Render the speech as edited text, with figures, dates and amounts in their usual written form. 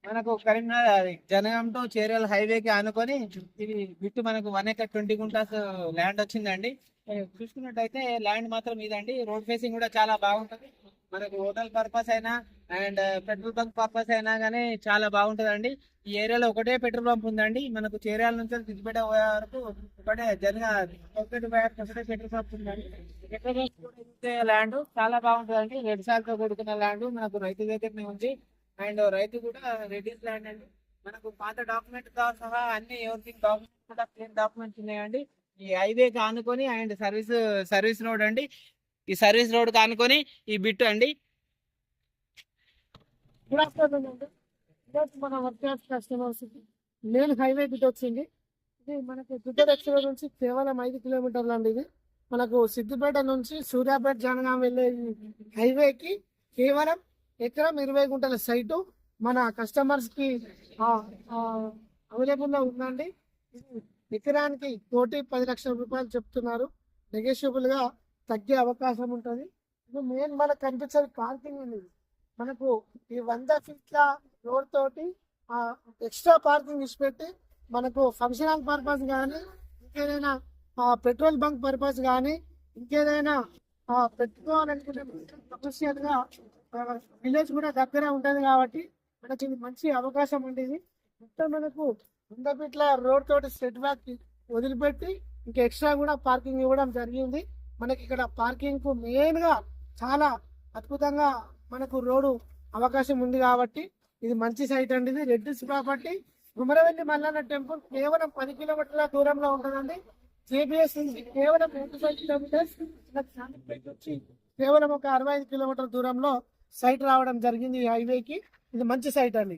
మనకు కరీంనగర్ జనగాం టు చేరియల్ హైవేకి ఆనుకొని ఇది బిట్టు మనకు 1 acre 20 గుంటాస్ ల్యాండ్ వచ్చిందండి. చూసుకున్నట్టయితే ల్యాండ్ మాత్రం ఇదండి. రోడ్ ఫేసింగ్ కూడా చాలా బాగుంటది. మనకు హోటల్ పర్పస్ అయినా అండ్ పెట్రోల్ బంక్ పర్పస్ అయినా కానీ చాలా బాగుంటదండి. ఈ ఏరియాలో ఒకటే పెట్రోల్ పంప్ ఉందండి. మనకు చేర్యాల నుంచి సిద్దిపేట పోయే వరకు ఒకటే ఒకటే పెట్రోల్ పంప్ ఉందండి. పెట్రోల్ బంక్ కూడా ఇదే ల్యాండ్ చాలా బాగుంటదండి. రెడ్ సాల్ తో కూడుకున్న ల్యాండ్ మనకు రైతు దగ్గరనే ఉంది. అండ్ రైతు కూడా రెడ్యూస్ ల్యాండ్ అండి. మనకు పాత డాక్యుమెంట్ తో సహా అన్ని ఎవ్రీథింగ్ డాక్యుమెంట్ కూడా క్లియర్ డాక్యుమెంట్స్ ఉన్నాయండి. ఈ హైవే ఆనుకొని అండ్ సర్వీస్ రోడ్ అండి. ఈ సర్వీస్ రోడ్ ఆనుకొని ఈ బిట్ అండి. గుడ్ ఆఫ్టర్నూన్ అండి. మన work customers main highway bit వచ్చింది. ఇది మనకి గుడ్డ ఎక్స్ప్రెస్ నుంచి కేవలం 5 కిలోమీటర్లు అండి. ఇది మనకు సిద్దిపేట నుంచి సూర్యాపేట జనగాం వెళ్ళే హైవేకి కేవలం ఎకరం 20 గుంటల సైటు మన కస్టమర్స్ కి అవైలబుల్ లో ఉందండి. ఎకరానికి 1,10,00,000 రూపాయలు చెప్తున్నారు. నెగోషియబుల్ గా తగ్గే అవకాశం ఉంటుంది. ఇది మెయిన్ మనకు కనిపించేది పార్కింగ్ ఉంది. మనకు ఈ 100 ఫీట్ల రోడ్ తోటి ఎక్స్ట్రా పార్కింగ్ ఇచ్చిపెట్టి మనకు ఫంక్షన్ హాల్ పర్పస్ కానీ ఇంకేదైనా పెట్రోల్ బంక్ పర్పస్ కానీ ఇంకేదైనా పెట్టుకోవాలనుకుంటే కమర్షియల్ గా విలేజ్ కూడా దగ్గర ఉంటుంది కాబట్టి మనకి ఇది మంచి అవకాశం ఉండేది. మొత్తం మనకు 100 ఫీట్ల రోడ్ తోటి సెట్ బ్యాక్ వదిలిపెట్టి ఇంకా ఎక్స్ట్రా కూడా పార్కింగ్ ఇవ్వడం జరిగింది. మనకి ఇక్కడ పార్కింగ్ కు మెయిన్ గా చాలా అద్భుతంగా మనకు రోడ్డు అవకాశం ఉంది కాబట్టి ఇది మంచి సైట్ అండి. ఇది రెడ్డిస్ ప్రాపర్టీ గుమరవెల్లి మల్లన్న టెంపుల్ కేవలం 10 కిలోమీటర్ల దూరంలో ఉంటుందండి. జేబీఎస్ నుంచి కేవలం 25 కిలోమీటర్స్ వచ్చి కేవలం ఒక 65 కిలోమీటర్ల దూరంలో సైట్ రావడం జరిగింది. ఈ హైవేకి ఇది మంచి సైట్ అండి.